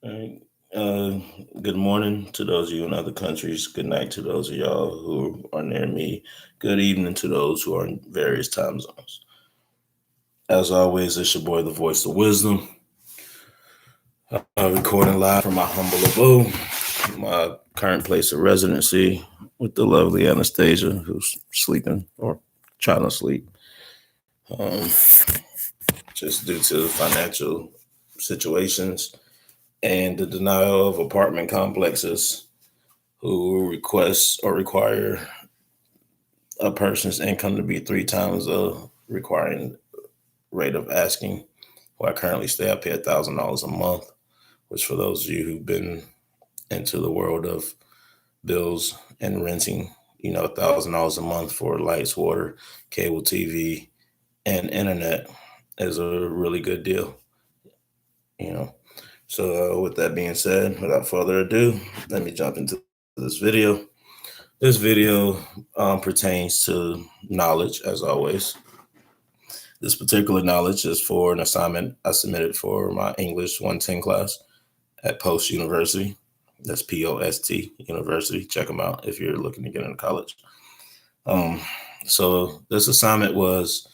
All right. Uh, Good morning to those of you in other countries. Good night to those of y'all who are near me. Good evening to those who are in various time zones. As always, it's your boy, the voice of wisdom, recording live from my humble abode, my current place of residency, with the lovely Anastasia, who's sleeping or trying to sleep, um, just due to financial situations and the denial of apartment complexes who request or require a person's income to be three times the requiring rate of asking. Where I currently stay, I pay $1,000 a month, which for those of you who've been into the world of bills and renting, $1,000 a month for lights, water, cable TV, and internet is a really good deal. You know. So with that being said, without further ado, let me jump into this video. This video pertains to knowledge, as always. This particular knowledge is for an assignment I submitted for my English 110 class at Post University. That's POST University. Check them out if you're looking to get into college. Um, so this assignment was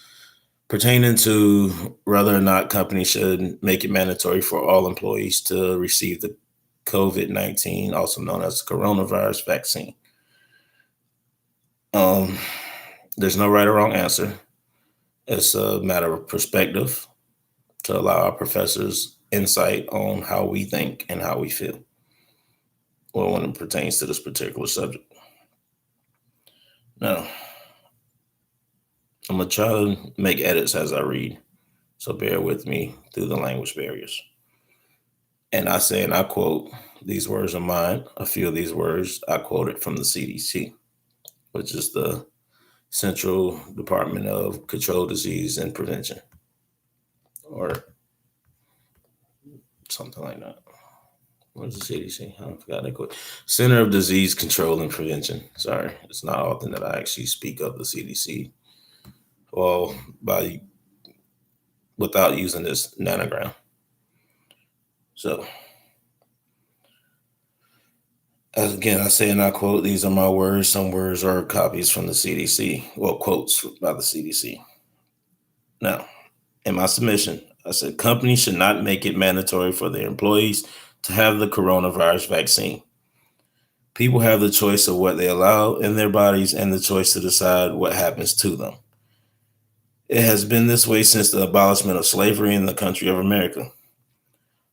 pertaining to whether or not companies should make it mandatory for all employees to receive the COVID-19, also known as coronavirus vaccine. Um, there's no right or wrong answer. It's a matter of perspective to allow our professors insight on how we think and how we feel, well, when it pertains to this particular subject. Now, I'm going to try to make edits as I read, so bear with me through the language barriers. And I say, and I quote, these words are mine. A few of these words I quoted from the CDC, which is the Central Department of Control Disease and Prevention, or something like that. What's the CDC? I forgot that quote. Center of Disease Control and Prevention. Sorry, it's not often that I actually speak of the CDC, well, without using this nanogram. So, as again, I say, and I quote, these are my words. Some words are copies from the CDC, well, quotes by the CDC. Now, in my submission, I said companies should not make it mandatory for their employees to have the coronavirus vaccine. People have the choice of what they allow in their bodies and the choice to decide what happens to them. It has been this way since the abolishment of slavery in the country of America.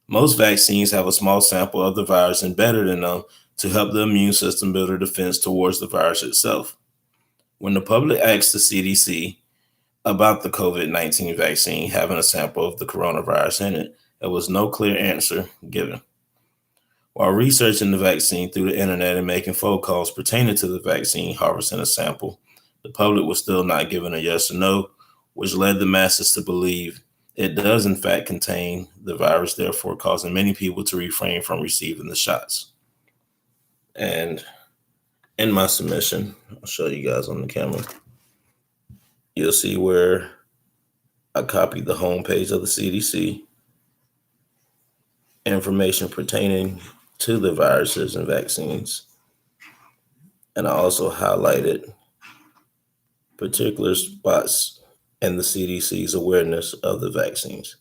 Most vaccines have a small sample of the virus embedded in them to help the immune system build a defense towards the virus itself. When the public asked the CDC about the COVID-19 vaccine having a sample of the coronavirus in it, there was no clear answer given. While researching the vaccine through the internet and making phone calls pertaining to the vaccine harvesting a sample, the public was still not given a yes or no, which led the masses to believe it does in fact contain the virus, therefore causing many people to refrain from receiving the shots. And in my submission, I'll show you guys on the camera, you'll see where I copied the homepage of the CDC, information pertaining to the viruses and vaccines. And I also highlighted particular spots in the CDC's awareness of the vaccines.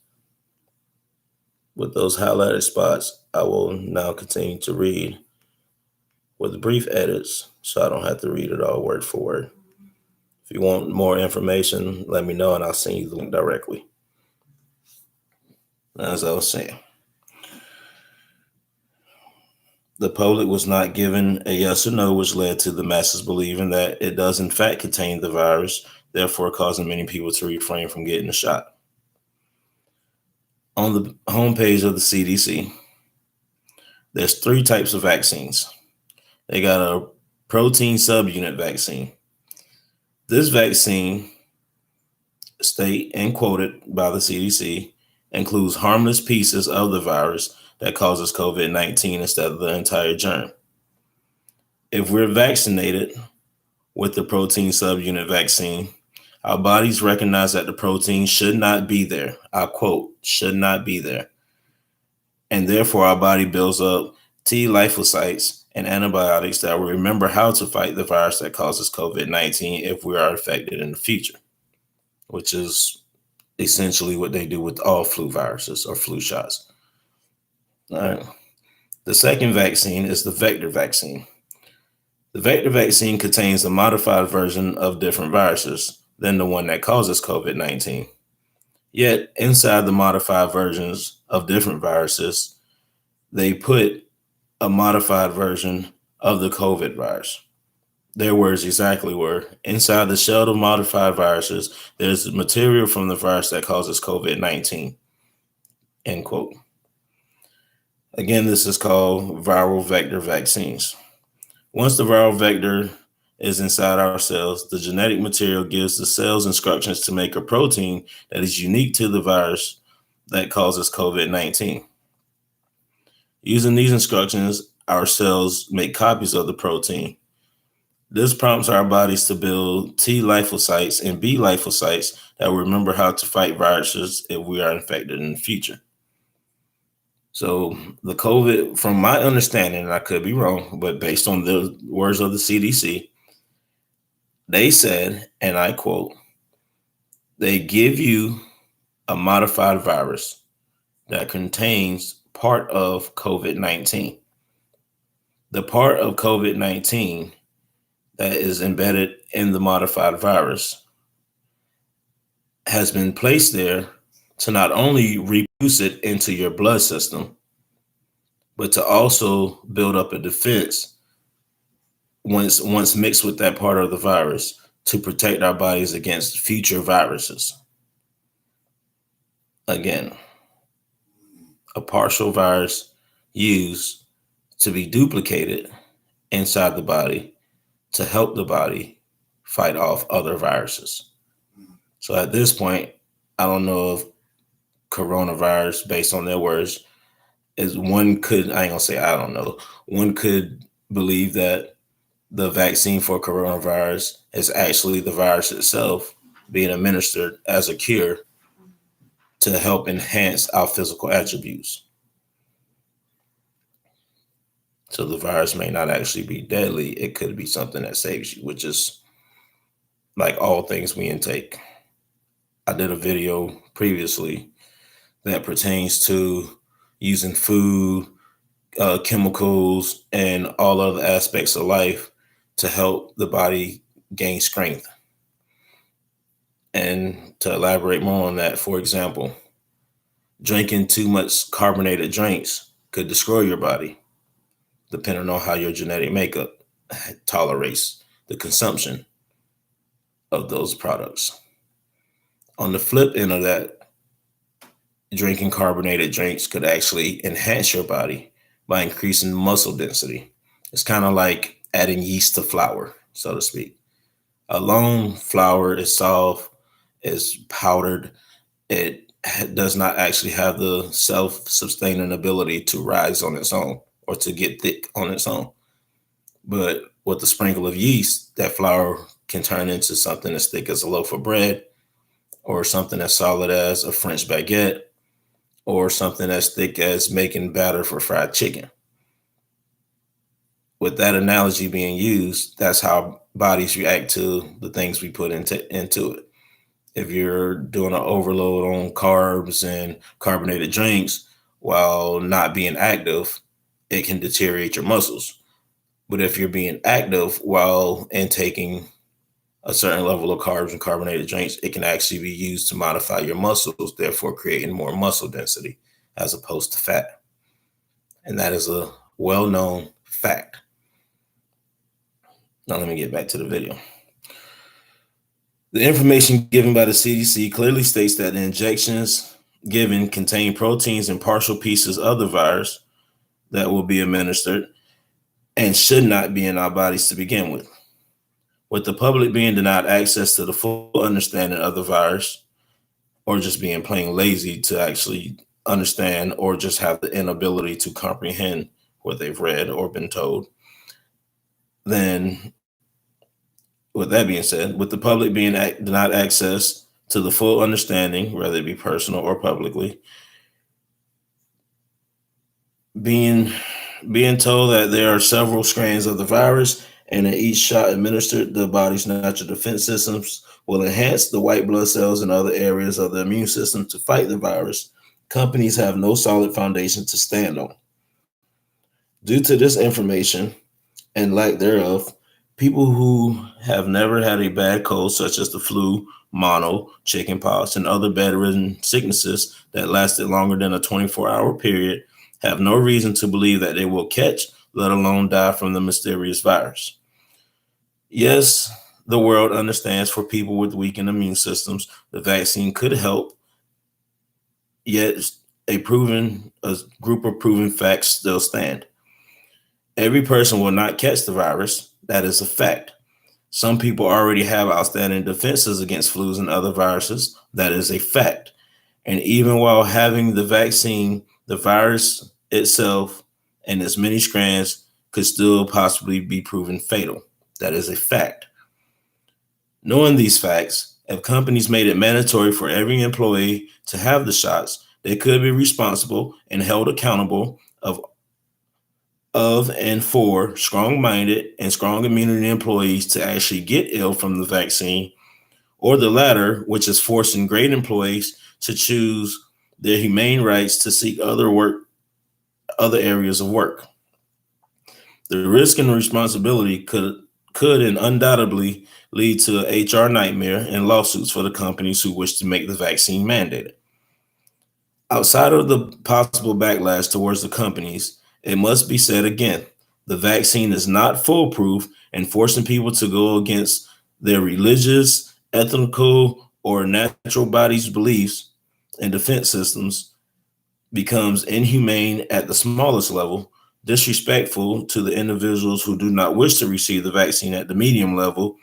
With those highlighted spots, I will now continue to read with brief edits so I don't have to read it all word for word. If you want more information, let me know and I'll send you the link directly. As I was saying, the public was not given a yes or no, which led to the masses believing that it does in fact contain the virus, therefore causing many people to refrain from getting the shot. On the homepage of the CDC, there's 3 types of vaccines. They got a protein subunit vaccine. This vaccine, state and quoted by the CDC, includes harmless pieces of the virus that causes COVID-19 instead of the entire germ. If we're vaccinated with the protein subunit vaccine, our bodies recognize that the protein should not be there. I quote, should not be there. And therefore our body builds up T lymphocytes and antibiotics that will remember how to fight the virus that causes COVID-19 if we are affected in the future, which is essentially what they do with all flu viruses or flu shots. All right. The second vaccine is the vector vaccine. The vector vaccine contains a modified version of different viruses than the one that causes COVID-19. Yet, inside the modified versions of different viruses, they put a modified version of the COVID virus. Their words exactly were, inside the shell of modified viruses, there's material from the virus that causes COVID-19, end quote. Again, this is called viral vector vaccines. Once the viral vector is inside our cells, the genetic material gives the cells instructions to make a protein that is unique to the virus that causes COVID-19. Using these instructions, our cells make copies of the protein. This prompts our bodies to build T lymphocytes and B lymphocytes that will remember how to fight viruses if we are infected in the future. So the COVID, from my understanding, and I could be wrong, but based on the words of the CDC, they said, and I quote, they give you a modified virus that contains part of COVID-19. The part of COVID-19 that is embedded in the modified virus has been placed there to not only reproduce it into your blood system, but to also build up a defense once mixed with that part of the virus to protect our bodies against future viruses. Again, a partial virus used to be duplicated inside the body to help the body fight off other viruses. So at this point, I don't know if coronavirus, based on their words, is one could, I ain't gonna say I don't know, one could believe that the vaccine for coronavirus is actually the virus itself being administered as a cure to help enhance our physical attributes. So the virus may not actually be deadly. It could be something that saves you, which is like all things we intake. I did a video previously that pertains to using food, chemicals, and all other aspects of life to help the body gain strength. And to elaborate more on that, for example, drinking too much carbonated drinks could destroy your body, depending on how your genetic makeup tolerates the consumption of those products. On the flip end of that, drinking carbonated drinks could actually enhance your body by increasing muscle density. It's kind of like adding yeast to flour, so to speak. Alone, flour is soft, is powdered. It does not actually have the self-sustaining ability to rise on its own or to get thick on its own. But with a sprinkle of yeast, that flour can turn into something as thick as a loaf of bread, or something as solid as a French baguette, or something as thick as making batter for fried chicken. With that analogy being used, that's how bodies react to the things we put into it. If you're doing an overload on carbs and carbonated drinks while not being active, it can deteriorate your muscles. But if you're being active while intaking a certain level of carbs and carbonated drinks, it can actually be used to modify your muscles, therefore creating more muscle density as opposed to fat. And that is a well-known fact. Now let me get back to the video. The information given by the CDC clearly states that the injections given contain proteins and partial pieces of the virus that will be administered and should not be in our bodies to begin with. With the public being denied access to the full understanding of the virus, or just being plain lazy to actually understand, or just have the inability to comprehend what they've read or been told, then with that being said, with the public being denied access to the full understanding, whether it be personal or publicly, being being told that there are several strands of the virus, and in each shot administered, the body's natural defense systems will enhance the white blood cells and other areas of the immune system to fight the virus. Companies have no solid foundation to stand on. Due to this information and lack thereof, people who have never had a bad cold, such as the flu, mono, chickenpox, and other bedridden sicknesses that lasted longer than a 24-hour period, have no reason to believe that they will catch, let alone die from the mysterious virus. Yes, the world understands for people with weakened immune systems, the vaccine could help, yet a group of proven facts still stand. Every person will not catch the virus. That is a fact. Some people already have outstanding defenses against flus and other viruses. That is a fact. And even while having the vaccine, the virus itself and its many strands could still possibly be proven fatal. That is a fact. Knowing these facts, if companies made it mandatory for every employee to have the shots, they could be responsible and held accountable of and for strong-minded and strong immunity employees to actually get ill from the vaccine, or the latter, which is forcing great employees to choose their humane rights to seek other areas of work. The risk and responsibility could and undoubtedly lead to an HR nightmare and lawsuits for the companies who wish to make the vaccine mandated. Outside of the possible backlash towards the companies, it must be said again, the vaccine is not foolproof, and forcing people to go against their religious, ethical, or natural body's beliefs and defense systems becomes inhumane at the smallest level, disrespectful to the individuals who do not wish to receive the vaccine at the medium level,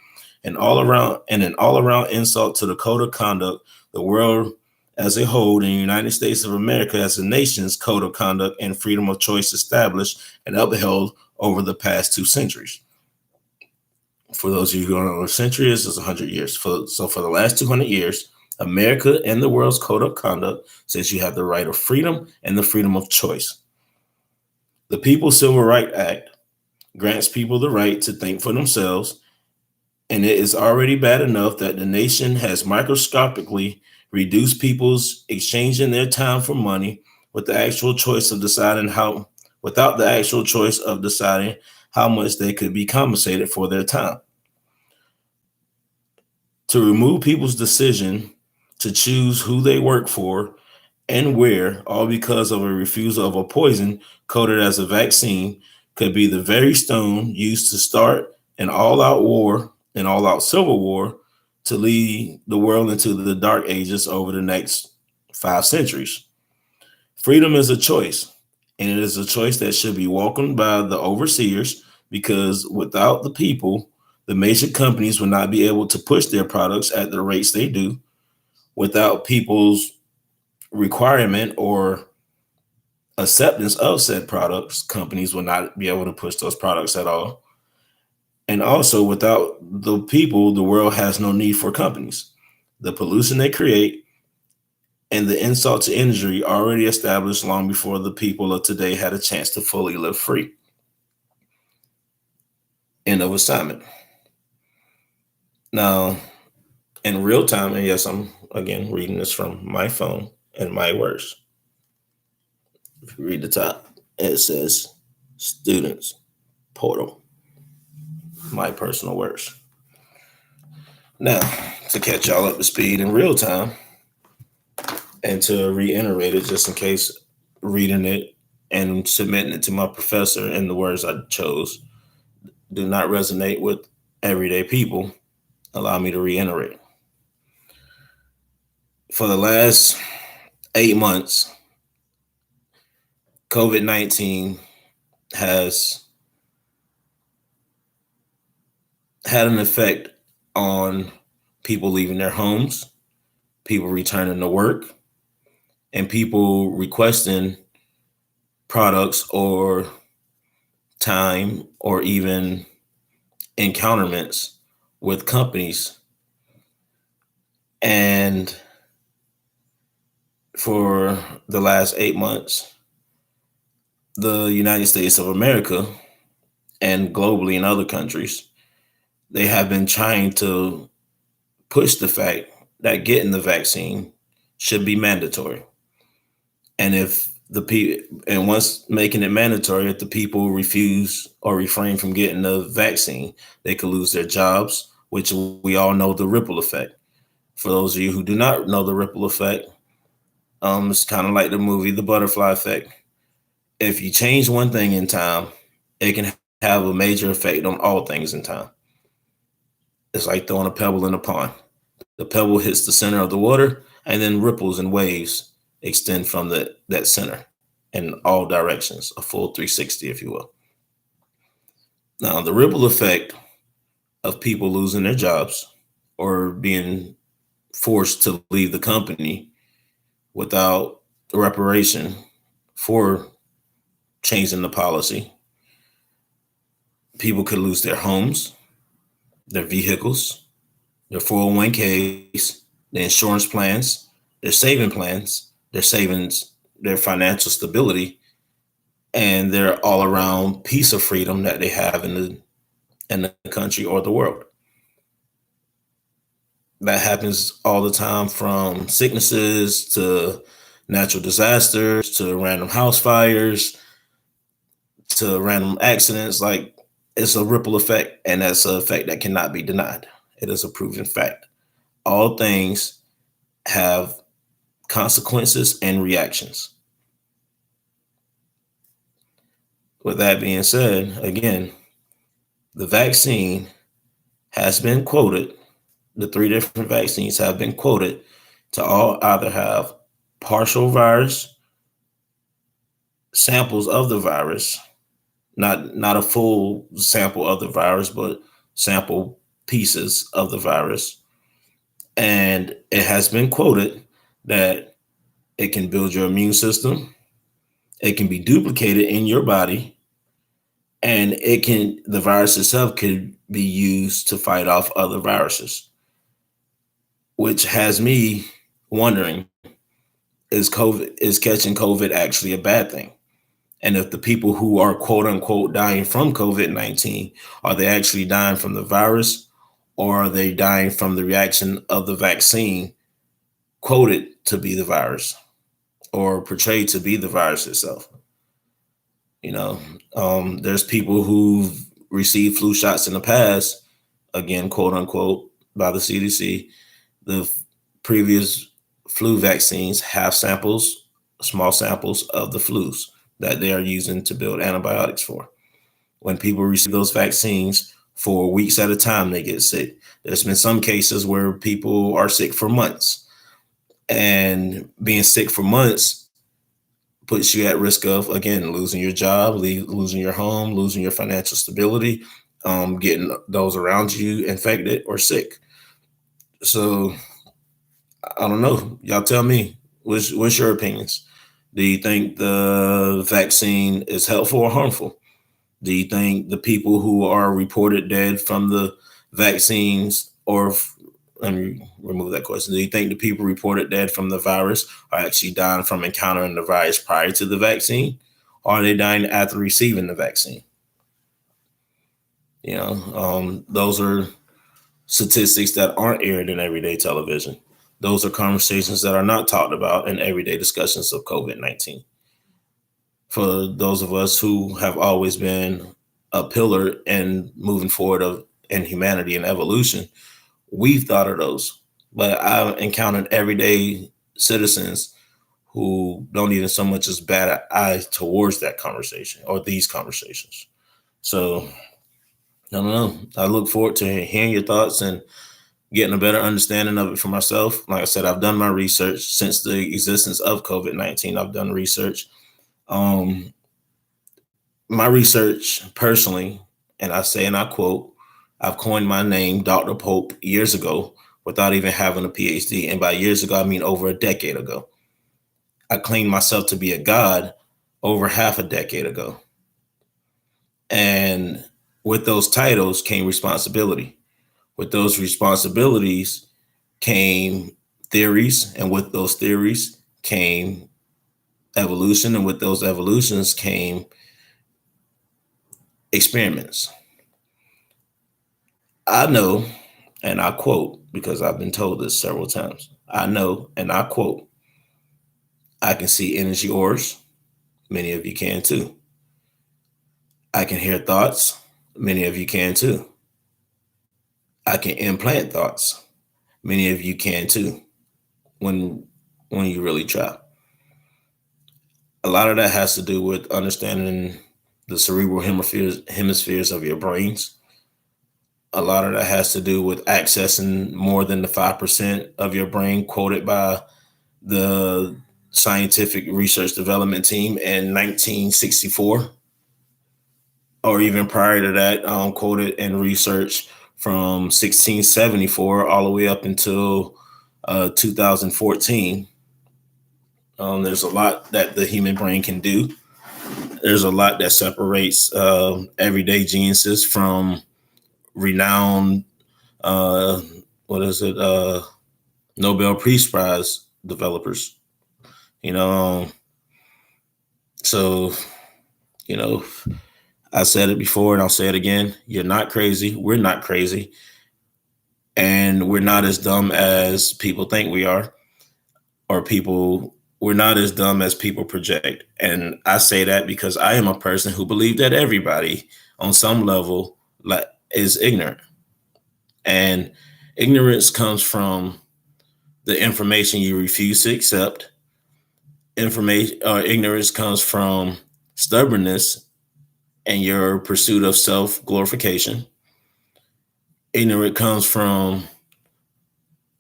and an all-around insult to the code of conduct, the world as a whole, in the United States of America as a nation's code of conduct and freedom of choice established and upheld over the past 2 centuries. For those of you who don't know what a century is 100 years. So for the last 200 years, America and the world's code of conduct says you have the right of freedom and the freedom of choice. The People's Civil Rights Act grants people the right to think for themselves, and it is already bad enough that the nation has microscopically reduced people's exchanging their time for money with the actual choice of deciding how, without the actual choice of deciding how much they could be compensated for their time. To remove people's decision to choose who they work for and where, all because of a refusal of a poison coded as a vaccine, could be the very stone used to start an all-out war, an all-out civil war, to lead the world into the dark ages over the next 5 centuries. Freedom is a choice, and it is a choice that should be welcomed by the overseers, because without the people, the major companies will not be able to push their products at the rates they do. Without people's requirement or acceptance of said products, companies will not be able to push those products at all. And also, without the people, the world has no need for companies. The pollution they create and the insult to injury already established long before the people of today had a chance to fully live free. End of assignment. Now, in real time, and yes, I'm again reading this from my phone and my words. If you read the top, it says students portal. My personal words. Now, to catch y'all up to speed in real time and to reiterate it, just in case reading it and submitting it to my professor in the words I chose do not resonate with everyday people, allow me to reiterate. For the last 8 months, COVID-19 has had an effect on people leaving their homes, people returning to work, and people requesting products or time or even encounterments with companies. And for the last 8 months, the United States of America and globally in other countries, they have been trying to push the fact that getting the vaccine should be mandatory. And if the people, and once making it mandatory, if the people refuse or refrain from getting the vaccine, they could lose their jobs, which we all know the ripple effect. For those of you who do not know the ripple effect, it's kind of like the movie The Butterfly Effect. If you change one thing in time, it can have a major effect on all things in time. It's like throwing a pebble in a pond. The pebble hits the center of the water, and then ripples and waves extend from that center in all directions, a full 360, if you will. Now, the ripple effect of people losing their jobs or being forced to leave the company without reparation for changing the policy, people could lose their homes, their vehicles, their 401ks, their insurance plans, their savings, their financial stability, and their all around piece of freedom that they have in the country or the world. That happens all the time, from sicknesses to natural disasters to random house fires to random accidents. Like, it's a ripple effect, and that's an effect that cannot be denied. It is a proven fact. All things have consequences and reactions. With that being said, again, the vaccine has been quoted, the three different vaccines have been quoted to all either have partial virus, samples of the virus, not a full sample of the virus, but sample pieces of the virus. And it has been quoted that it can build your immune system, it can be duplicated in your body, and the virus itself could be used to fight off other viruses, which has me wondering, is catching COVID actually a bad thing? And if the people who are quote unquote dying from COVID-19, are they actually dying from the virus, or are they dying from the reaction of the vaccine quoted to be the virus or portrayed to be the virus itself? You know, there's people who've received flu shots in the past, again, quote unquote, by the CDC. The previous flu vaccines have samples, small samples of the flus that they are using to build antibiotics for. When people receive those vaccines for weeks at a time, they get sick. There's been some cases where people are sick for months, and being sick for months puts you at risk of, again, losing your job, losing your home, losing your financial stability, getting those around you infected or sick. So I don't know. Y'all tell me, what's your opinions? Do you think the vaccine is helpful or harmful? Do you think the people who are reported dead from the vaccines, or let me remove that question. Do you think the people reported dead from the virus are actually dying from encountering the virus prior to the vaccine? Or are they dying after receiving the vaccine? Those are statistics that aren't aired in everyday television. Those are conversations that are not talked about in everyday discussions of COVID-19. For those of us who have always been a pillar in moving forward in humanity and evolution, we've thought of those. But I've encountered everyday citizens who don't even so much as bat an eye towards that conversation or these conversations. So I don't know. I look forward to hearing your thoughts and getting a better understanding of it for myself. Like I said, I've done my research since the existence of COVID-19. I've done research. My research personally, and I say, and I quote, I've coined my name, Dr. Pope, years ago without even having a PhD. And by years ago, I mean over a decade ago. I claimed myself to be a god over half a decade ago. And with those titles came responsibility. With those responsibilities came theories. And with those theories came evolution, and with those evolutions came experiments. I know, and I quote, because I've been told this several times. I know, and I quote, I can see energy auras. Many of you can too. I can hear thoughts. Many of you can too. I can implant thoughts. Many of you can too. When you really try. A lot of that has to do with understanding the cerebral hemispheres of your brains. A lot of that has to do with accessing more than the 5% of your brain quoted by the Scientific Research Development Team in 1964, or even prior to that, quoted in research from 1674 all the way up until 2014. There's a lot that the human brain can do. There's a lot that separates everyday geniuses from renowned, uh, what is it, Nobel Peace Prize developers. You know, so, you know, I said it before and I'll say it again. You're not crazy. We're not crazy. And we're not as dumb as people think we are, or we're not as dumb as people project. And I say that because I am a person who believes that everybody on some level is ignorant. And ignorance comes from the information you refuse to accept. Information or ignorance comes from stubbornness and your pursuit of self glorification. Ignorance comes from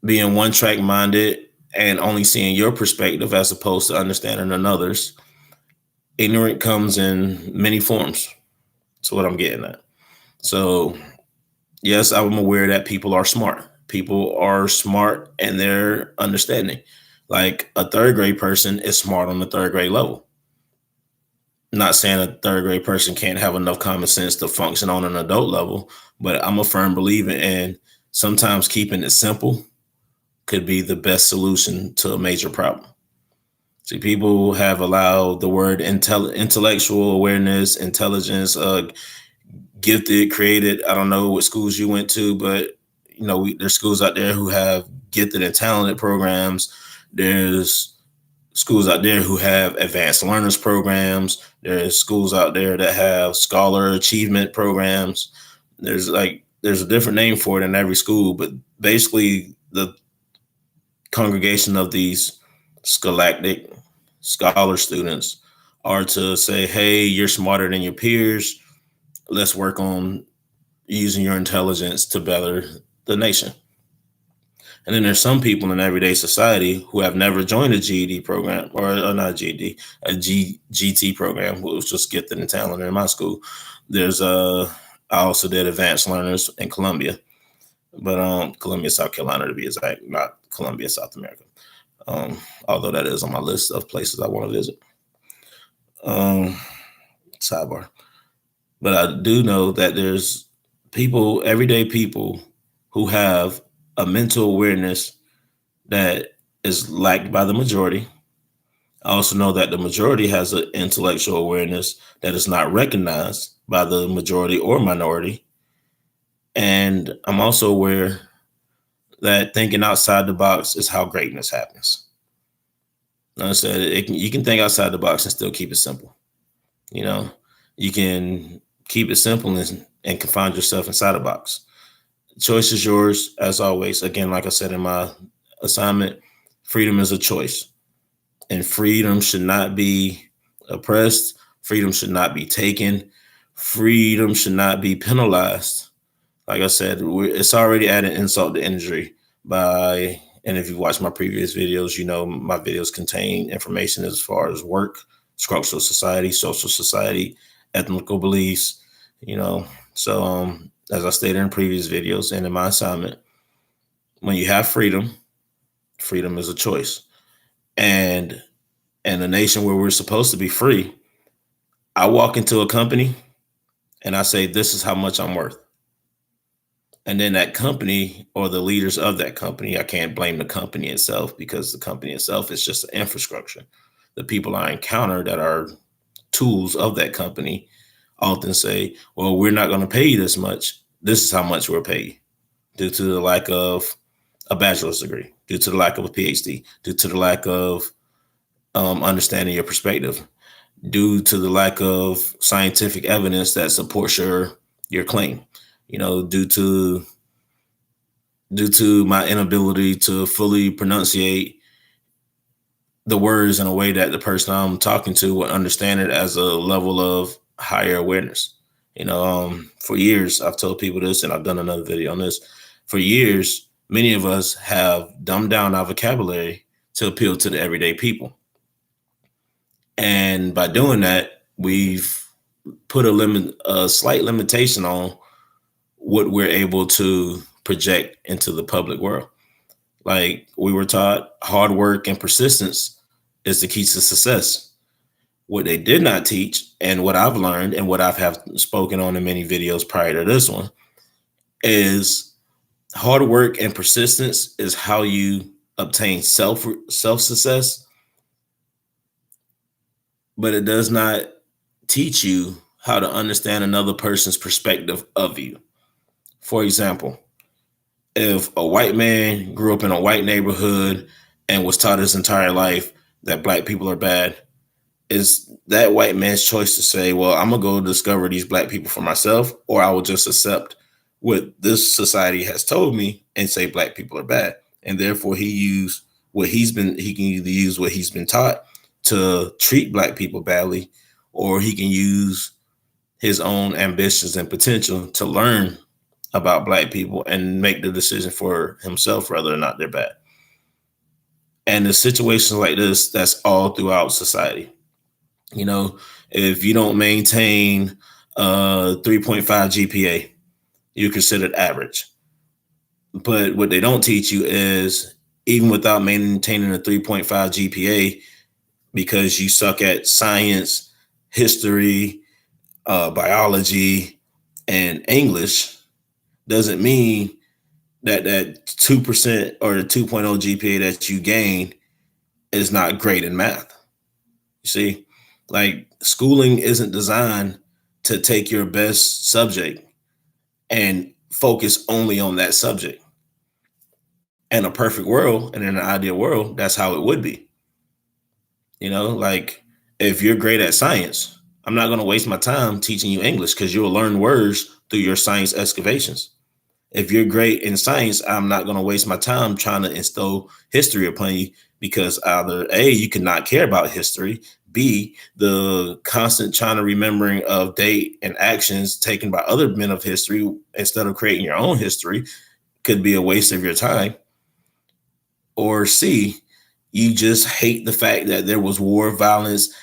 being one track minded and only seeing your perspective as opposed to understanding another's. Ignorant comes in many forms. That's what I'm getting at. So, yes, I'm aware that people are smart. People are smart and they're understanding. Like a third grade person is smart on the third grade level. Not saying a third grade person can't have enough common sense to function on an adult level, but I'm a firm believer in sometimes keeping it simple could be the best solution to a major problem. See, people have allowed the word intellectual awareness, intelligence, gifted, created. I don't know what schools you went to, but there's schools out there who have gifted and talented programs. There's schools out there who have advanced learners programs. There's schools out there that have scholar achievement programs. There's a different name for it in every school, but basically the congregation of these scholastic scholar students are to say, hey, you're smarter than your peers. Let's work on using your intelligence to better the nation. And then there's some people in everyday society who have never joined a GED program, or not GED, a GT program, who was just gifted and talented in my school. I also did advanced learners in Columbia, but Columbia, South Carolina to be exact, not Columbia, South America. Although that is on my list of places I want to visit. Sidebar. But I do know that there's everyday people who have a mental awareness that is lacked by the majority. I also know that the majority has an intellectual awareness that is not recognized by the majority or minority. And I'm also aware that thinking outside the box is how greatness happens. Like I said, you can think outside the box and still keep it simple. You can keep it simple and confine yourself inside a box. The choice is yours, as always. Again, like I said in my assignment, freedom is a choice. And freedom should not be oppressed. Freedom should not be taken. Freedom should not be penalized. Like I said, it's already added insult to injury and if you watch my previous videos, my videos contain information as far as work, structural society, social society, ethnical beliefs, So as I stated in previous videos and in my assignment, when you have freedom is a choice. And in a nation where we're supposed to be free, I walk into a company and I say, this is how much I'm worth. And then that company or the leaders of that company, I can't blame the company itself because the company itself is just an infrastructure. the people I encounter that are tools of that company often say, well, we're not going to pay you this much. This is how much we'll pay you, due to the lack of a bachelor's degree, due to the lack of a PhD, due to the lack of understanding your perspective, due to the lack of scientific evidence that supports your claim. Due to my inability to fully pronunciate the words in a way that the person I'm talking to would understand it as a level of higher awareness. For years, I've told people this, and I've done another video on this. For years, many of us have dumbed down our vocabulary to appeal to the everyday people. And by doing that, we've put a slight limitation on what we're able to project into the public world. Like we were taught, hard work and persistence is the key to success. What they did not teach, and what I've learned and what I've have spoken on in many videos prior to this one, is hard work and persistence is how you obtain self success, but it does not teach you how to understand another person's perspective of you. For example, if a white man grew up in a white neighborhood and was taught his entire life that black people are bad, is that white man's choice to say, well, I'm going to go discover these black people for myself, or I will just accept what this society has told me and say black people are bad. And therefore he can either use what he's been taught to treat black people badly, or he can use his own ambitions and potential to learn about black people and make the decision for himself whether or not they're bad. And the situations like this, that's all throughout society. If you don't maintain a 3.5 GPA, you're considered average. But what they don't teach you is, even without maintaining a 3.5 GPA, because you suck at science, history, biology, and English, doesn't mean that 2% or the 2.0 GPA that you gain is not great in math. You see, like schooling isn't designed to take your best subject and focus only on that subject. In a perfect world and in an ideal world, that's how it would be. Like if you're great at science, I'm not going to waste my time teaching you English, because you'll learn words through your science excavations. If you're great in science, I'm not going to waste my time trying to instill history upon you, because either A, you cannot care about history, B, the constant trying to remembering of date and actions taken by other men of history instead of creating your own history could be a waste of your time. Or C, you just hate the fact that there was war, violence,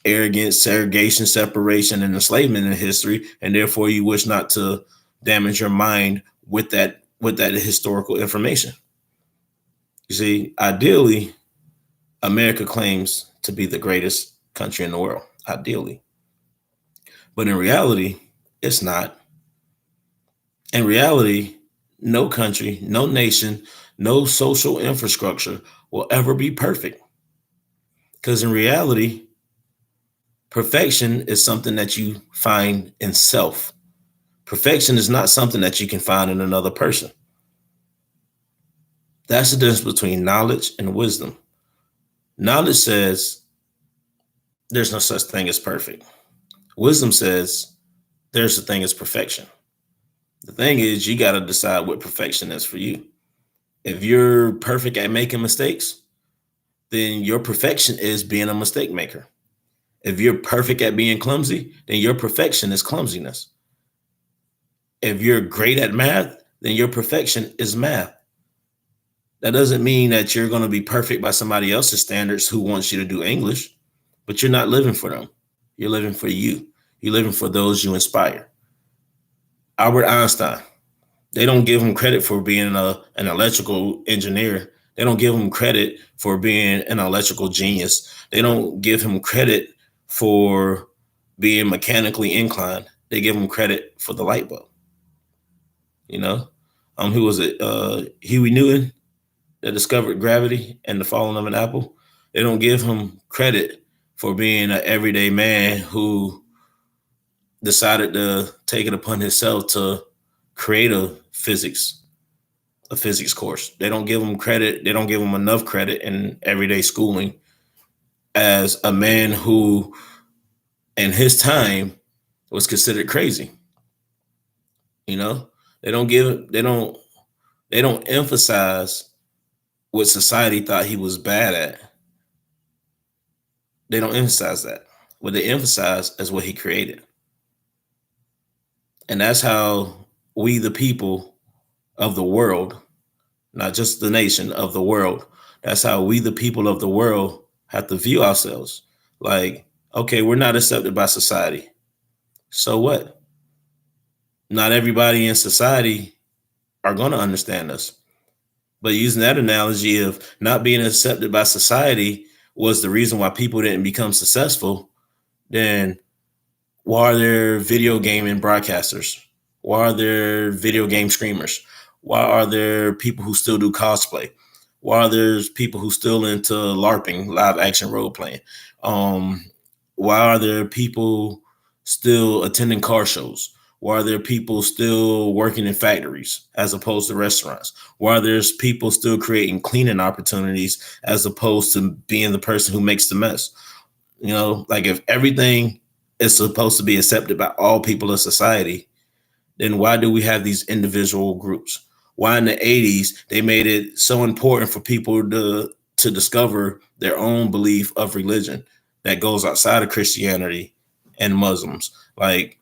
arrogance, segregation, separation, and enslavement in history, and therefore you wish not to damage your mind with that historical information. You see, ideally, America claims to be the greatest country in the world, ideally. But in reality, it's not. In reality, no country, no nation, no social infrastructure will ever be perfect. Because in reality, perfection is something that you find in self. Perfection is not something that you can find in another person. That's the difference between knowledge and wisdom. Knowledge says there's no such thing as perfect. Wisdom says there's a thing as perfection. The thing is, you got to decide what perfection is for you. If you're perfect at making mistakes, then your perfection is being a mistake maker. If you're perfect at being clumsy, then your perfection is clumsiness. If you're great at math, then your perfection is math. That doesn't mean that you're going to be perfect by somebody else's standards who wants you to do English, but you're not living for them. You're living for you. You're living for those you inspire. Albert Einstein, they don't give him credit for being an electrical engineer. They don't give him credit for being an electrical genius. They don't give him credit for being mechanically inclined. They give him credit for the light bulb. Who was it? Huey Newton, that discovered gravity and the falling of an apple. They don't give him credit for being an everyday man who decided to take it upon himself to create a physics course. They don't give him credit. They don't give him enough credit in everyday schooling as a man who, in his time, was considered crazy. You know, they don't emphasize what society thought he was bad at. They don't emphasize that. What they emphasize is what he created. And that's how we, the people of the world, not just the nation, of the world, that's how we, the people of the world, have to view ourselves. Like, okay, we're not accepted by society. So what? Not everybody in society are going to understand us. But using that analogy of not being accepted by society was the reason why people didn't become successful, then why are there video gaming broadcasters? Why are there video game streamers? Why are there people who still do cosplay? Why are there people who still into LARPing, live action role playing? Why are there people still attending car shows? Why are there people still working in factories as opposed to restaurants? Why are there people still creating cleaning opportunities as opposed to being the person who makes the mess? You know, like if everything is supposed to be accepted by all people of society, then why do we have these individual groups? Why in the 80s they made it so important for people to discover their own belief of religion that goes outside of Christianity and Muslims? Like,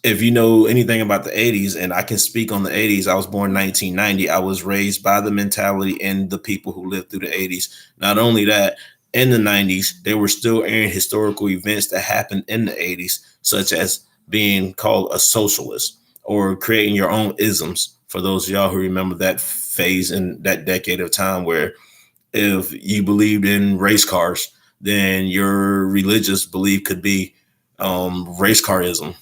if you know anything about the 80s, and I can speak on the 80s, I was born in 1990. I was raised by the mentality and the people who lived through the 80s. Not only that, in the 90s, they were still airing historical events that happened in the 80s, such as being called a socialist or creating your own isms. For those of y'all who remember that phase in that decade of time where if you believed in race cars, then your religious belief could be race carism.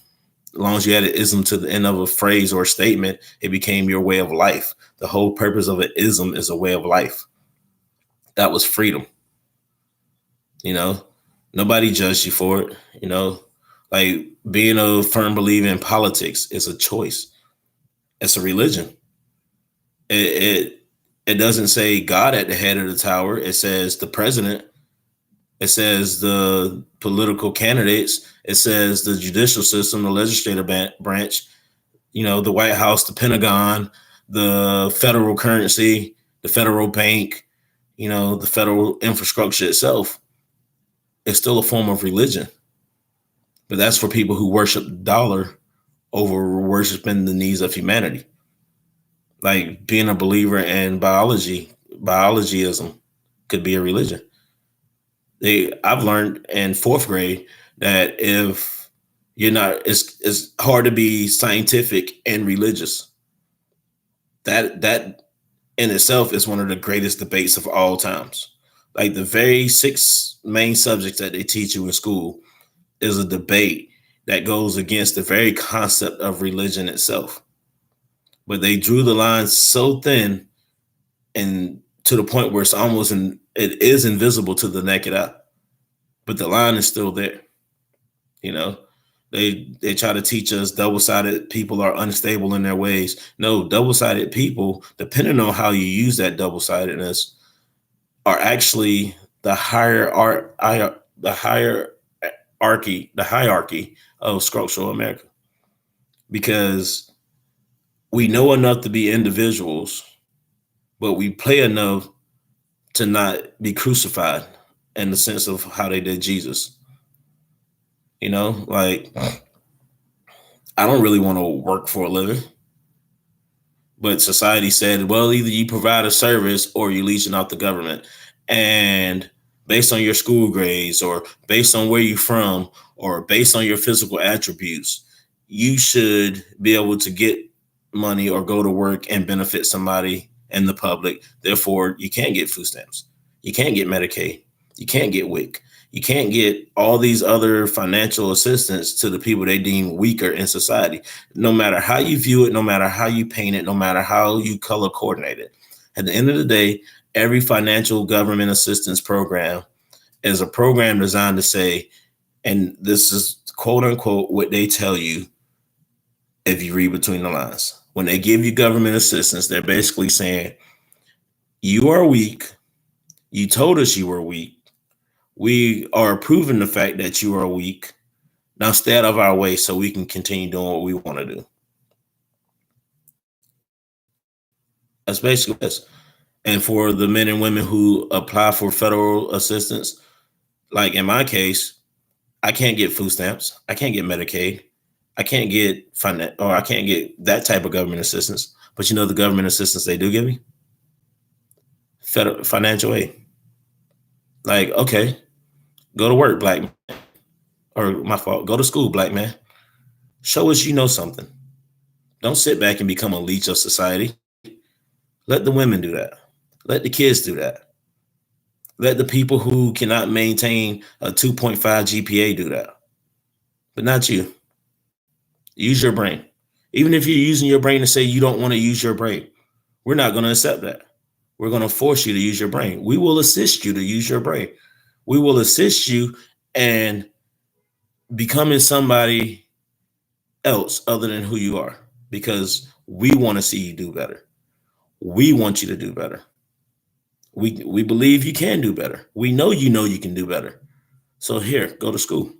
As long as you had an ism to the end of a phrase or a statement, it became your way of life. The whole purpose of an ism is a way of life. That was freedom. You know, nobody judged you for it. You know, like being a firm believer in politics is a choice. It's a religion. It doesn't say God at the head of the tower. It says the president. It says the political candidates. It says the judicial system, the legislative branch, you know, the White House, the Pentagon, the federal currency, the federal bank, you know, the federal infrastructure itself. It's still a form of religion. But that's for people who worship the dollar over worshiping the needs of humanity. Like being a believer in biologyism could be a religion. I've learned in fourth grade that if you're not, it's hard to be scientific and religious. That in itself is one of the greatest debates of all times. Like the very 6 main subjects that they teach you in school is a debate that goes against the very concept of religion itself. But they drew the line so thin and to the point where it is invisible to the naked eye. But the line is still there. You know, they try to teach us double-sided people are unstable in their ways. No, double-sided people, depending on how you use that double-sidedness, are actually the hierarchy of structural America. Because we know enough to be individuals, but we play enough to not be crucified in the sense of how they did Jesus. You know, like I don't really want to work for a living. But society said, well, either you provide a service or you leeching out the government. And based on your school grades or based on where you're from or based on your physical attributes, you should be able to get money or go to work and benefit somebody in the public. Therefore, you can't get food stamps. You can't get Medicaid. You can't get WIC. You can't get all these other financial assistance to the people they deem weaker in society. No matter how you view it, no matter how you paint it, no matter how you color coordinate it. At the end of the day, every financial government assistance program is a program designed to say, and this is quote unquote what they tell you if you read between the lines. When they give you government assistance, they're basically saying, you are weak. You told us you were weak. We are approving the fact that you are weak. Now stay out of our way so we can continue doing what we want to do. That's basically this. And for the men and women who apply for federal assistance, like in my case, I can't get food stamps. I can't get Medicaid. I can't get I can't get that type of government assistance. But you know the government assistance they do give me? Federal financial aid. Like, okay, go to work, black man. Or my fault, go to school, black man. Show us you know something. Don't sit back and become a leech of society. Let the women do that. Let the kids do that. Let the people who cannot maintain a 2.5 GPA do that. But not you. Use your brain. Even if you're using your brain to say you don't want to use your brain, we're not going to accept that. We're going to force you to use your brain. We will assist you to use your brain. We will assist you in becoming somebody else other than who you are, because we want to see you do better. We want you to do better. We believe you can do better. We know you can do better. So here, go to school.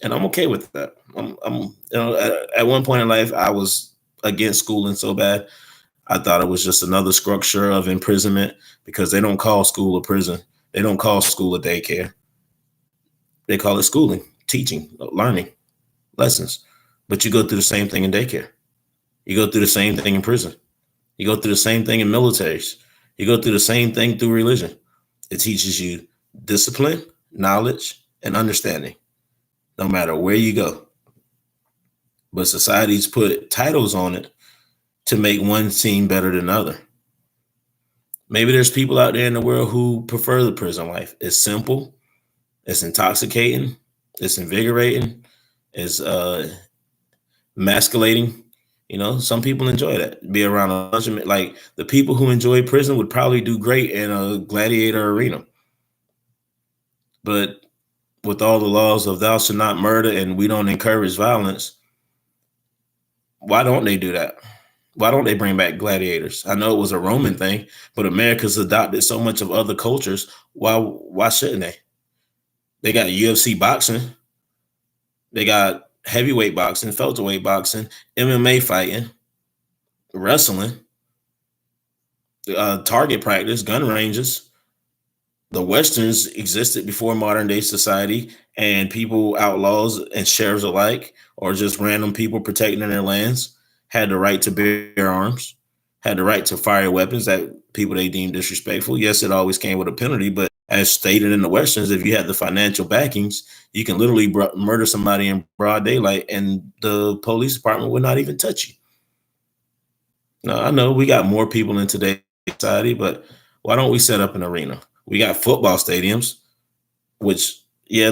And I'm okay with that. At one point in life, I was against schooling so bad. I thought it was just another structure of imprisonment, because they don't call school a prison. They don't call school a daycare. They call it schooling, teaching, learning, lessons. But you go through the same thing in daycare. You go through the same thing in prison. You go through the same thing in militaries. You go through the same thing through religion. It teaches you discipline, knowledge, and understanding, no matter where you go. But society's put titles on it to make one seem better than the other. Maybe there's people out there in the world who prefer the prison life. It's simple, it's intoxicating, it's invigorating, it's emasculating. You know, some people enjoy that. Be around a bunch of, like, the people who enjoy prison would probably do great in a gladiator arena. But with all the laws of thou shalt not murder and we don't encourage violence, why don't they do that? Why don't they bring back gladiators? I know it was a Roman thing, but America's adopted so much of other cultures. Why shouldn't they? They got UFC boxing. They got heavyweight boxing, welterweight boxing, MMA fighting, wrestling, target practice, gun ranges. The Westerns existed before modern day society, and people, outlaws and sheriffs alike, or just random people protecting their lands, had the right to bear arms, had the right to fire weapons that people they deemed disrespectful. Yes, it always came with a penalty, but as stated in the Westerns, if you had the financial backings, you can literally murder somebody in broad daylight and the police department would not even touch you. Now, I know we got more people in today's society, but why don't we set up an arena? We got football stadiums, which, yeah,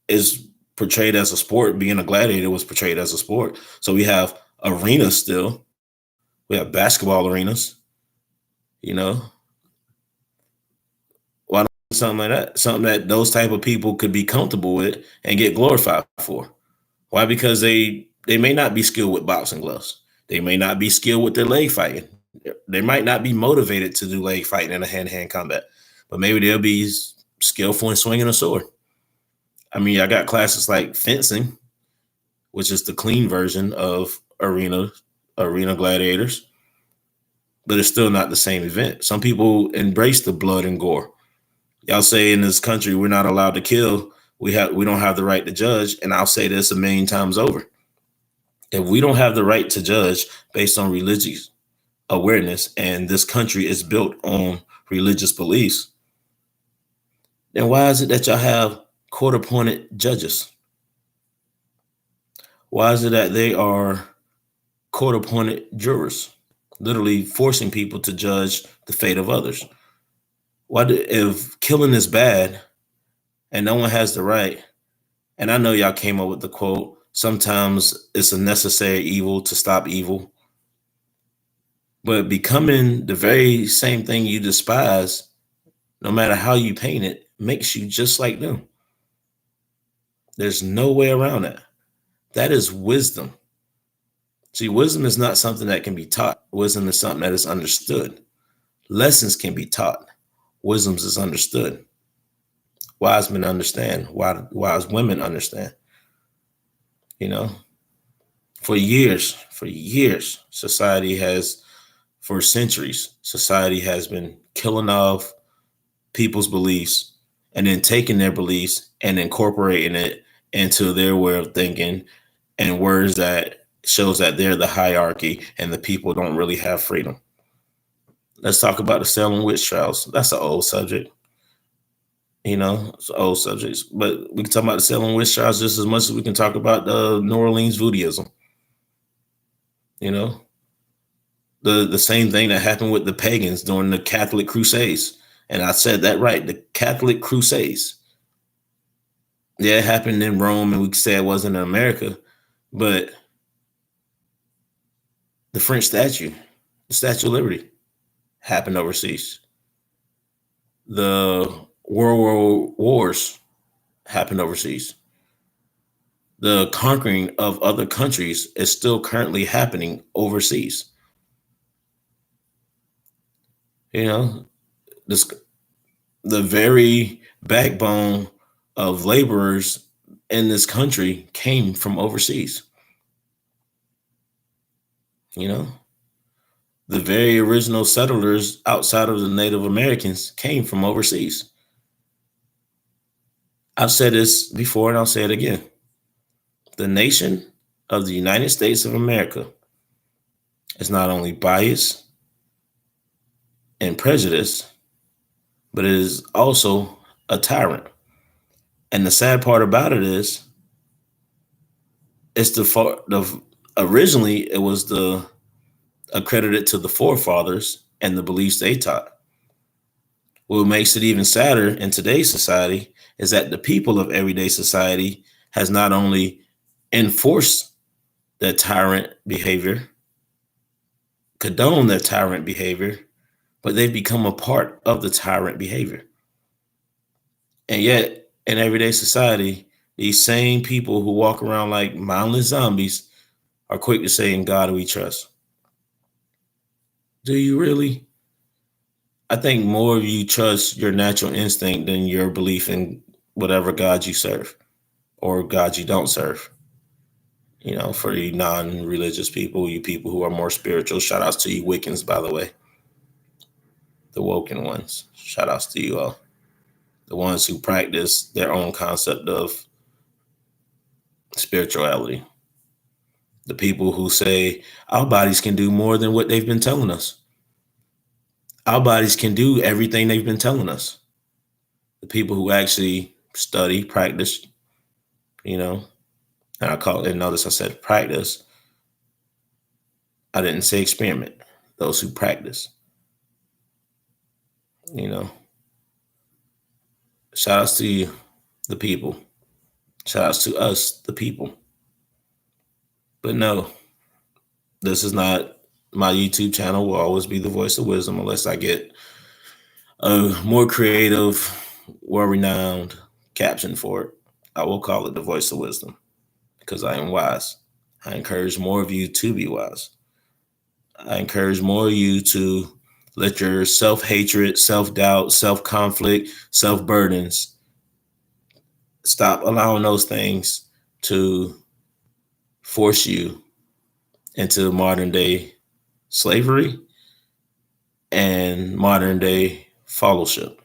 is portrayed as a sport. Being a gladiator was portrayed as a sport. So we have arenas still. We have basketball arenas. You know, why don't we do something like that? Something that those type of people could be comfortable with and get glorified for. Why? Because they may not be skilled with boxing gloves. They may not be skilled with their leg fighting. They might not be motivated to do leg fighting in a hand-to-hand combat, but maybe they'll be skillful in swinging a sword. I mean, I got classes like fencing, which is the clean version of arena gladiators, but it's still not the same event. Some people embrace the blood and gore. Y'all say in this country we're not allowed to kill. We don't have the right to judge, and I'll say this a million times over. If we don't have the right to judge based on religious awareness, and this country is built on religious beliefs, then why is it that y'all have court-appointed judges? Why is it that they are court-appointed jurors, literally forcing people to judge the fate of others? If killing is bad and no one has the right, and I know y'all came up with the quote, sometimes it's a necessary evil to stop evil, but becoming the very same thing you despise, no matter how you paint it, makes you just like them. There's no way around that. That is wisdom. See, wisdom is not something that can be taught. Wisdom is something that is understood. Lessons can be taught. Wisdom is understood. Wise men understand. Wise women understand. You know, for years, society has, for centuries, society has been killing off people's beliefs and then taking their beliefs and incorporating it into their way of thinking and words that shows that they're the hierarchy and the people don't really have freedom. Let's talk about the Salem witch trials. That's an old subject. It's an old subject. But we can talk about the Salem witch trials just as much as we can talk about the New Orleans voodooism. The same thing that happened with the pagans during the Catholic Crusades. And I said that right, the Catholic Crusades. Yeah, it happened in Rome, and we could say it wasn't in America, but the French statue, the Statue of Liberty, happened overseas. The World War Wars happened overseas. The conquering of other countries is still currently happening overseas. This, the very backbone of laborers in this country came from overseas. The very original settlers outside of the Native Americans came from overseas. I've said this before and I'll say it again. The nation of the United States of America is not only biased and prejudiced, but it is also a tyrant. And the sad part about it is, originally it was accredited to the forefathers and the beliefs they taught. What makes it even sadder in today's society is that the people of everyday society has not only enforced their tyrant behavior, condone their tyrant behavior, but they've become a part of the tyrant behavior. And yet, in everyday society, these same people who walk around like mindless zombies are quick to say, "In God we trust." Do you really? I think more of you trust your natural instinct than your belief in whatever God you serve or God you don't serve. For you non-religious people, you people who are more spiritual, shout outs to you Wiccans, by the way. The woken ones, shout outs to you all. The ones who practice their own concept of spirituality. The people who say our bodies can do more than what they've been telling us. Our bodies can do everything they've been telling us. The people who actually study, practice, and I call it, notice I said practice. I didn't say experiment. Those who practice. Shout outs to you, the people. Shout outs to us, the people. But no, this is not my YouTube channel. Will always be the voice of wisdom unless I get a more creative, well-renowned caption for it. I will call it the voice of wisdom because I am wise. I encourage more of you to be wise. I encourage more of you to let your self-hatred, self-doubt, self-conflict, self-burdens, stop allowing those things to force you into modern day slavery and modern day fellowship,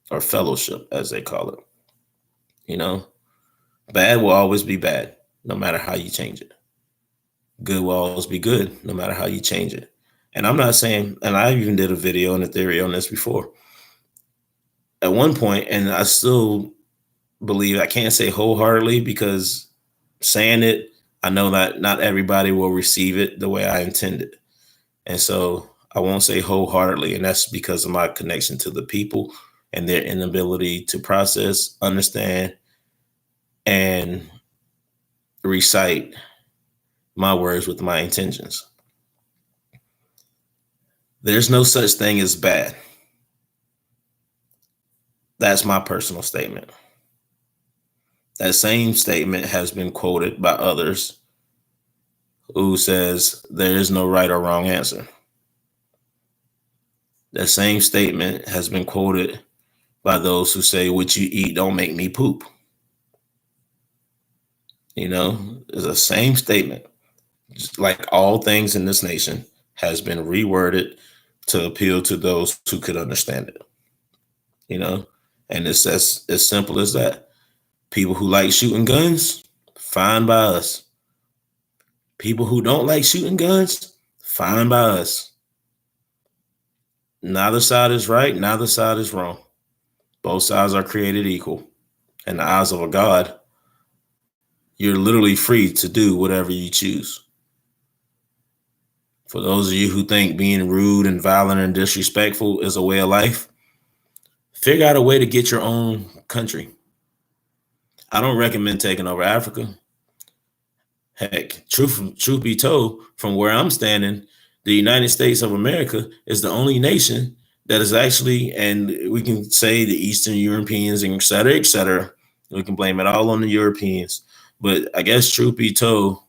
or fellowship as they call it. Bad will always be bad, no matter how you change it. Good will always be good, no matter how you change it. And I'm not saying, and I even did a video and a theory on this before. At one point, and I still believe, I can't say wholeheartedly because saying it, I know that not everybody will receive it the way I intended. And so I won't say wholeheartedly, and that's because of my connection to the people and their inability to process, understand, and recite my words with my intentions. There's no such thing as bad. That's my personal statement. That same statement has been quoted by others who says there is no right or wrong answer. That same statement has been quoted by those who say what you eat don't make me poop. It's the same statement. Just like all things in this nation has been reworded to appeal to those who could understand it. And it's as simple as that. People who like shooting guns, fine by us. People who don't like shooting guns, fine by us. Neither side is right, neither side is wrong. Both sides are created equal. In the eyes of a God, you're literally free to do whatever you choose. For those of you who think being rude and violent and disrespectful is a way of life, figure out a way to get your own country. I don't recommend taking over Africa. Heck, truth be told, from where I'm standing, the United States of America is the only nation that is actually, and we can say the Eastern Europeans and et cetera. We can blame it all on the Europeans. But I guess truth be told,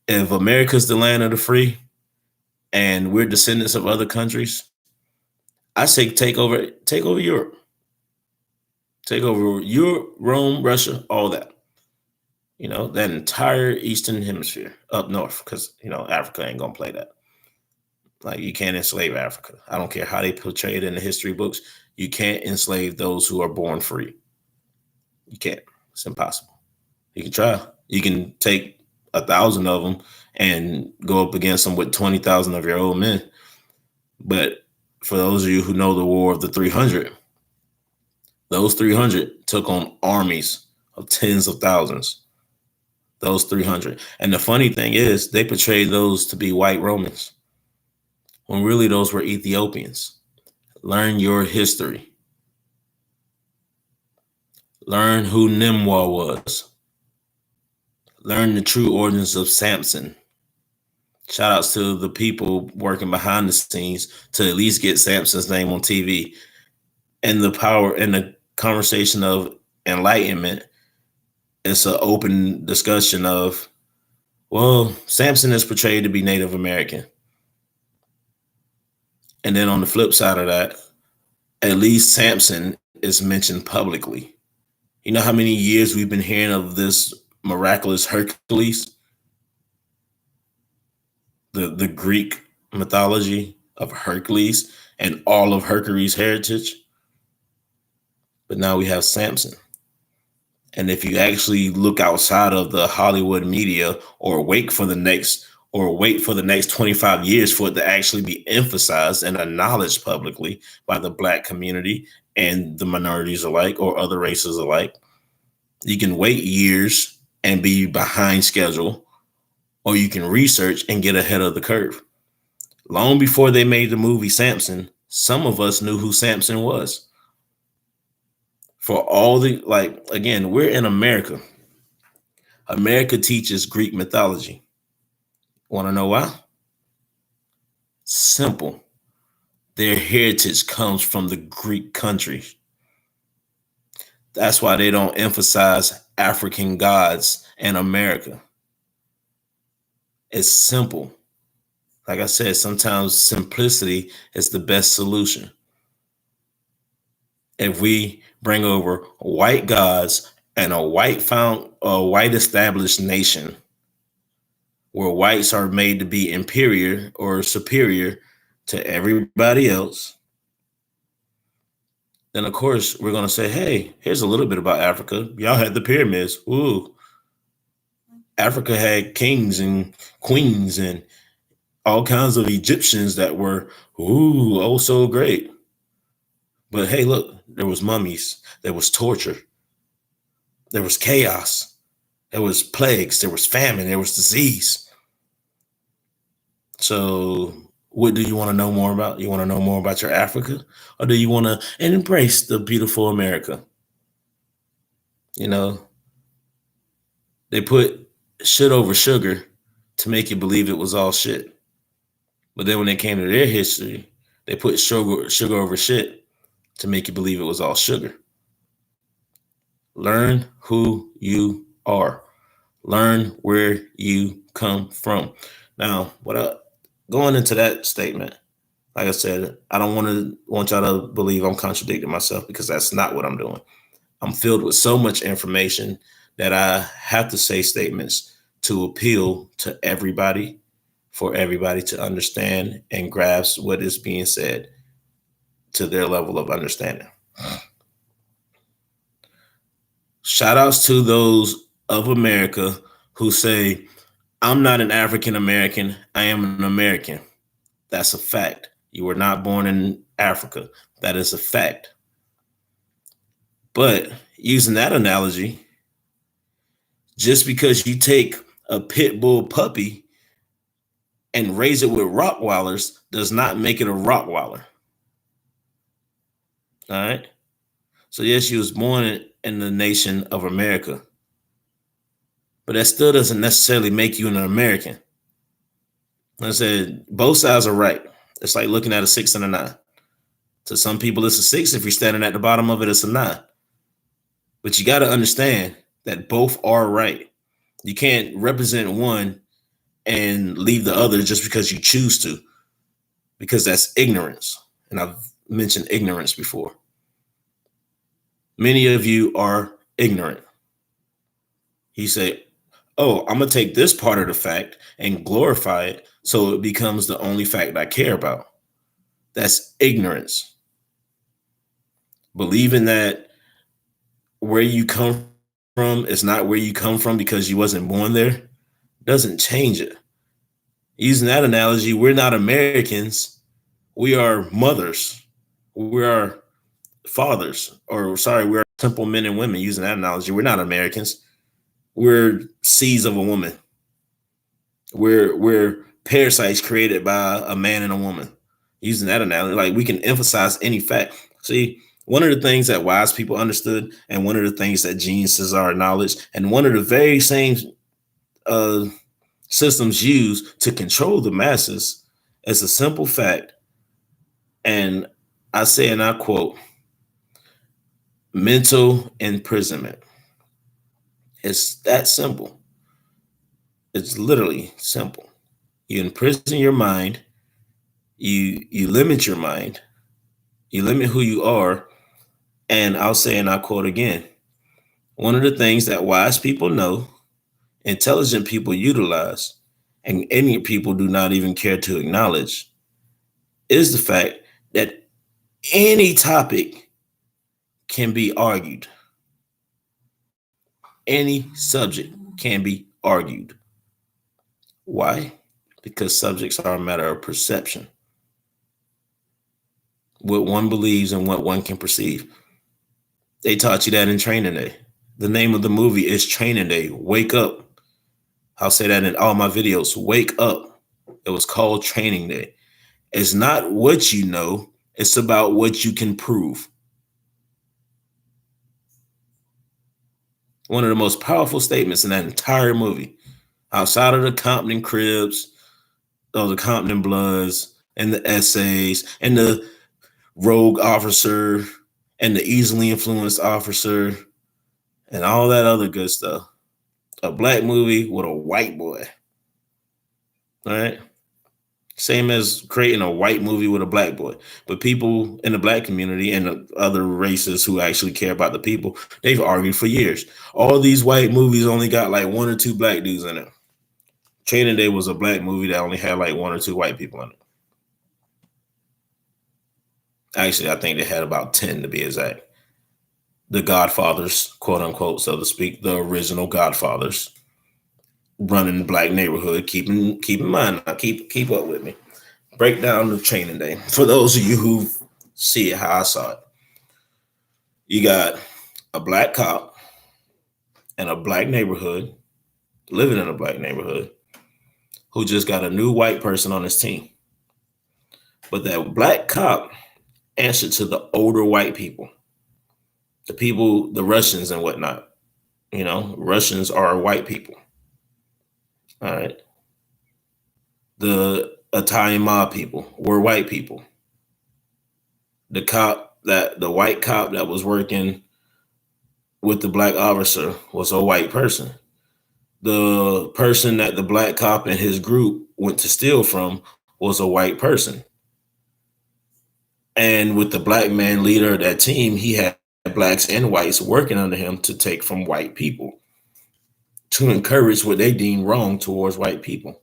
if America's the land of the free and we're descendants of other countries, I say take over Europe. Take over Europe, Rome, Russia, all that. That entire Eastern hemisphere up north, because, Africa ain't going to play that. Like, you can't enslave Africa. I don't care how they portray it in the history books. You can't enslave those who are born free. You can't. It's impossible. You can try. You can take 1,000 of them and go up against them with 20,000 of your old men. But for those of you who know the War of the 300, those 300 took on armies of tens of thousands. Those 300. And the funny thing is, they portrayed those to be white Romans, when really those were Ethiopians. Learn your history. Learn who Nimwa was. Learn the true origins of Samson. Shout outs to the people working behind the scenes to at least get Samson's name on TV. And the power and the conversation of enlightenment, it's an open discussion of, well, Samson is portrayed to be Native American. And then on the flip side of that, at least Samson is mentioned publicly. You know how many years we've been hearing of this miraculous Hercules? The Greek mythology of Hercules and all of Hercules' heritage. But now we have Samson. And if you actually look outside of the Hollywood media or wait for the next 25 years for it to actually be emphasized and acknowledged publicly by the Black community and the minorities alike or other races alike, you can wait years and be behind schedule, or you can research and get ahead of the curve. Long before they made the movie Samson, some of us knew who Samson was. For all the, again, we're in America. America teaches Greek mythology. Want to know why? Simple. Their heritage comes from the Greek countries. That's why they don't emphasize African gods in America. It's simple. Like I said, sometimes simplicity is the best solution. If we bring over white gods and a white established nation where whites are made to be inferior or superior to everybody else, then of course we're going to say, hey, here's a little bit about Africa. Y'all had the pyramids. Ooh. Africa had kings and queens and all kinds of Egyptians that were, oh, so great. But hey, look, there was mummies, there was torture, there was chaos, there was plagues, there was famine, there was disease. So what do you want to know more about? You want to know more about your Africa, or do you want to embrace the beautiful America? They put shit over sugar to make you believe it was all shit. But then when it came to their history, they put sugar over shit to make you believe it was all sugar. Learn who you are. Learn where you come from. Now, going into that statement, like I said, I don't want y'all to believe I'm contradicting myself, because that's not what I'm doing. I'm filled with so much information that I have to say statements to appeal to everybody, for everybody to understand and grasp what is being said to their level of understanding. Shout outs to those of America who say, I'm not an African American, I am an American. That's a fact. You were not born in Africa. That is a fact. But using that analogy, just because you take a pit bull puppy and raise it with Rottweilers does not make it a Rottweiler. All right. So, yes, she was born in the nation of America, but that still doesn't necessarily make you an American. Like I said, both sides are right. It's like looking at a 6 and a 9. To some people, it's a 6. If you're standing at the bottom of it, it's a 9. But you got to understand that both are right. You can't represent one and leave the other just because you choose to, because that's ignorance. And I've mentioned ignorance before. Many of you are ignorant. He said, oh, I'm going to take this part of the fact and glorify it so it becomes the only fact I care about. That's ignorance. Believing that where you come from is not where you come from because you wasn't born there doesn't change it. Using that analogy, we're not Americans. We are mothers. We are fathers, we're simple men and women. Using that analogy, we're not Americans. We're seeds of a woman. We're parasites created by a man and a woman. Using that analogy, like, we can emphasize any fact. See, one of the things that wise people understood, and one of the things that geniuses are acknowledged, and one of the very same systems used to control the masses, is a simple fact. And I say, and I quote, mental imprisonment. It's that simple. It's literally simple. You imprison your mind. You limit your mind. You limit who you are. And I'll say, and I quote again, one of the things that wise people know, intelligent people utilize, and any people do not even care to acknowledge, is the fact that any topic can be argued. Any subject can be argued. Why? Because subjects are a matter of perception. What one believes and what one can perceive. They taught you that in Training Day. The name of the movie is Training Day. Wake up. I'll say that in all my videos. Wake up. It was called Training Day. It's not what you know. It's about what you can prove. One of the most powerful statements in that entire movie, outside of the Compton Cribs, or the Compton Bloods, and the essays, and the rogue officer, and the easily influenced officer, and all that other good stuff. A black movie with a white boy. All right. Same as creating a white movie with a black boy. But people in the black community and other races who actually care about the people, they've argued for years. All these white movies only got like 1 or 2 black dudes in it. Training Day was a black movie that only had like 1 or 2 white people in it. Actually, I think they had about 10 to be exact. The Godfathers, quote unquote, so to speak, the original Godfathers, running the black neighborhood. Keep in mind, keep up with me. Break down the Training Day for those of you who see it how I saw it. You got a black cop in a black neighborhood, living in a black neighborhood, who just got a new white person on his team. But that black cop answered to the older white people, the people, the Russians and whatnot. You know, Russians are white people. All right. The Italian mob people were white people. The cop that the white cop that was working with the black officer was a white person. The person that the black cop and his group went to steal from was a white person. And with the black man leader of that team, he had blacks and whites working under him to take from white people to encourage what they deemed wrong towards white people.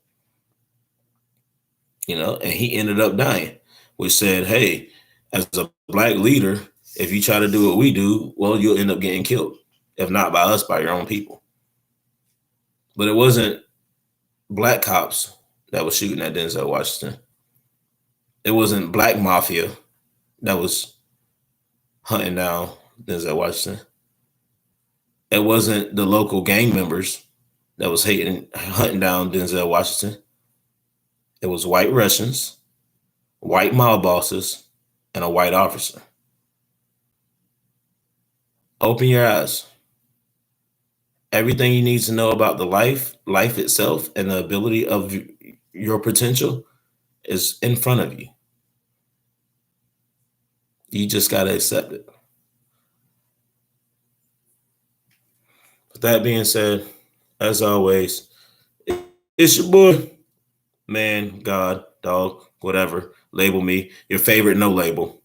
And he ended up dying, which said, hey, as a black leader, if you try to do what we do, well, you'll end up getting killed, if not by us, by your own people. But it wasn't black cops that was shooting at Denzel Washington. It wasn't black mafia that was hunting down Denzel Washington. It wasn't the local gang members that was hunting down Denzel Washington. It was white Russians, white mob bosses, and a white officer. Open your eyes. Everything you need to know about the life itself, and the ability of your potential is in front of you. You just got to accept it. With that being said, as always, it's your boy, man, God, dog, whatever. Label me your favorite, no label.